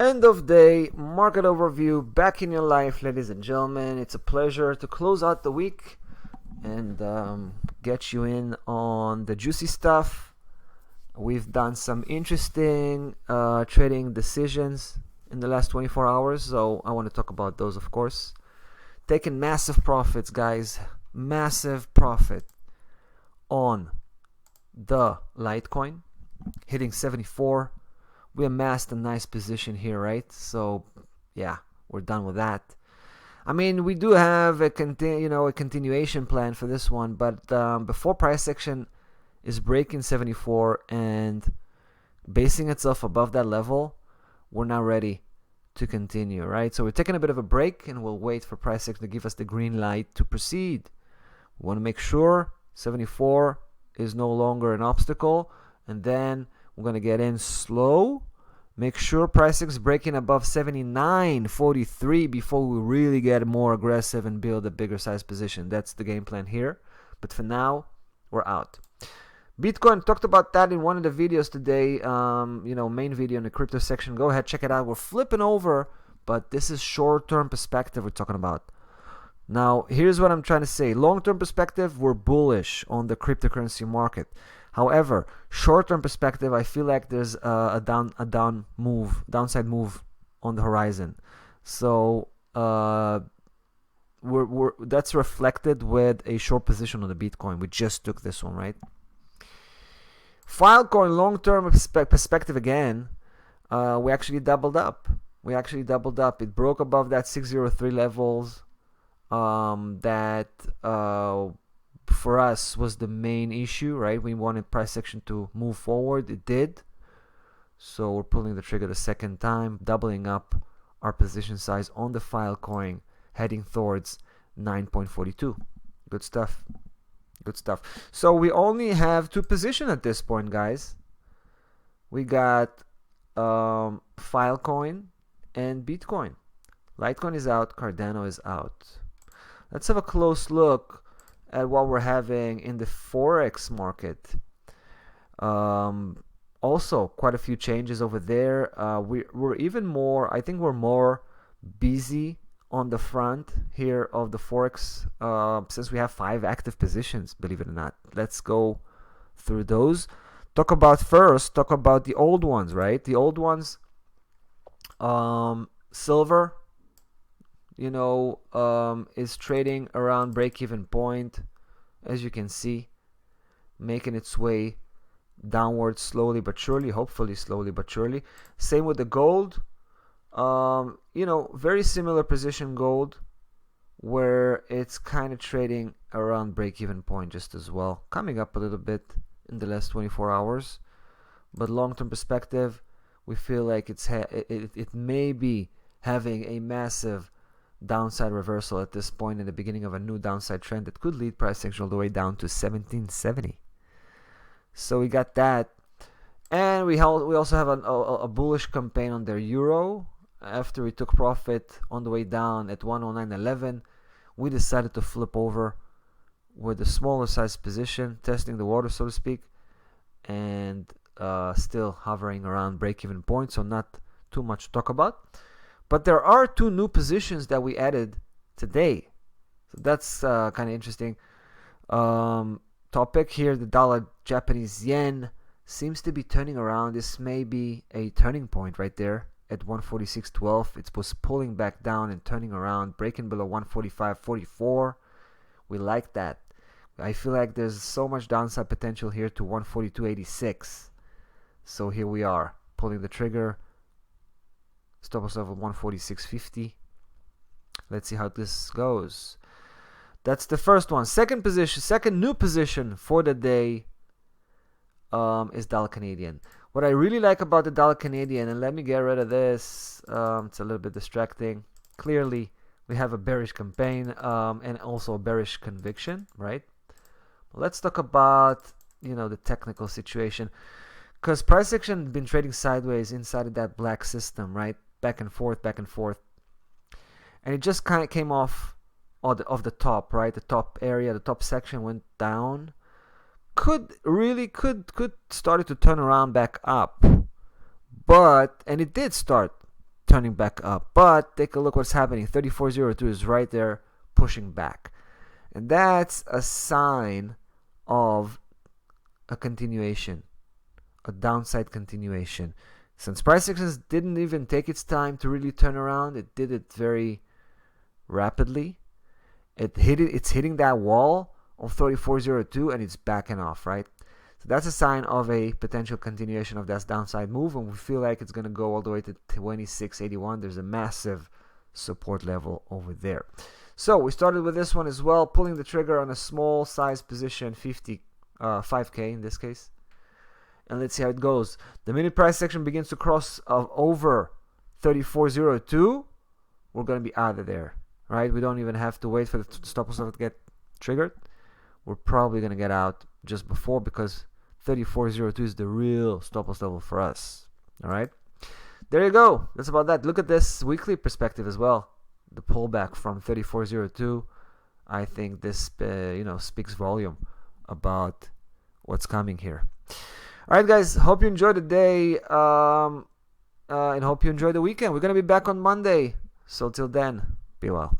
End of day market overview back in your life, ladies and gentlemen. It's a pleasure to close out the week and get you in on the juicy stuff. We've done some interesting trading decisions in the last 24 hours, so I want to talk about those, of course. Taking massive profits, guys. Massive profit on the Litecoin, hitting 74. We amassed a nice position here, right? So yeah, we're done with that. I mean, we do have a continuation plan for this one, but before price action is breaking 74 and basing itself above that level, we're not ready to continue, right? So we're taking a bit of a break and we'll wait for price action to give us the green light to proceed. We want to make sure 74 is no longer an obstacle, and then we're going to get in slow. Make sure price is breaking above 79.43 before we really get more aggressive and build a bigger size position. That's the game plan here. But for now, we're out. Bitcoin, talked about that in one of the videos today, main video in the crypto section. Go ahead, check it out. We're flipping over, but this is short-term perspective we're talking about. Now, here's what I'm trying to say. Long-term perspective, we're bullish on the cryptocurrency market. However, short-term perspective, I feel like there's a downside move on the horizon. So that's reflected with a short position on the Bitcoin. We just took this one, right? Filecoin, long-term perspective again, we actually doubled up. It broke above that 603 levels. That for us was the main issue, right? We wanted price action to move forward. It did. So we're pulling the trigger the second time, doubling up our position size on the Filecoin, heading towards 9.42. Good stuff. So we only have two positions at this point, guys. We got Filecoin and Bitcoin. Litecoin is out, Cardano is out. Let's have a close look at what we're having in the Forex market. Also, quite a few changes over there. We're even more, I think we're more busy on the front here of the Forex since we have 5 active positions, believe it or not. Let's go through those. Talk about the old ones, right? The old ones, silver, is trading around break-even point, as you can see, making its way downwards slowly but surely, hopefully slowly but surely. Same with the gold. Very similar position gold, where it's kind of trading around break-even point just as well, coming up a little bit in the last 24 hours. But long-term perspective, we feel like it may be having a massive downside reversal at this point in the beginning of a new downside trend that could lead price action all the way down to 1770. So we got that, and we also have a bullish campaign on their euro. After we took profit on the way down at 109.11, we decided to flip over with a smaller size position, testing the water, so to speak, and still hovering around break-even point, so not too much to talk about. But there are 2 new positions that we added today. So that's kind of interesting. Topic here, the dollar Japanese yen seems to be turning around. This may be a turning point right there at 146.12. It was pulling back down and turning around, breaking below 145.44. We like that. I feel like there's so much downside potential here to 142.86. So here we are, pulling the trigger. Stop us off at 146.50. Let's see how this goes. That's the first one. Second new position for the day is dollar Canadian. What I really like about the dollar Canadian, and let me get rid of this, it's a little bit distracting. Clearly, we have a bearish campaign and also a bearish conviction, right? Let's talk about the technical situation, because price action has been trading sideways inside of that black system, right? Back and forth, and it just kind of came off of the top, right? The top area, the top section went down. Could started to turn around back up, and it did start turning back up. But take a look what's happening. 3402 is right there pushing back. And that's a sign of a continuation, a downside continuation. Since price actions didn't even take its time to really turn around, it did it very rapidly. It's hitting that wall of 3402 and it's backing off, right? So that's a sign of a potential continuation of that downside move, and we feel like it's going to go all the way to 2681. There's a massive support level over there. So we started with this one as well, pulling the trigger on a small size position, 5K in this case. And let's see how it goes. The minute price action begins to cross over 3402, we're going to be out of there, right? We don't even have to wait for the stop loss level to get triggered. We're probably going to get out just before, because 3402 is the real stop loss level for us. All right, there you go. That's about that. Look at this weekly perspective as well. The pullback from 3402. I think this speaks volume about what's coming here. All right, guys. Hope you enjoyed the day, and hope you enjoy the weekend. We're gonna be back on Monday. So till then, be well.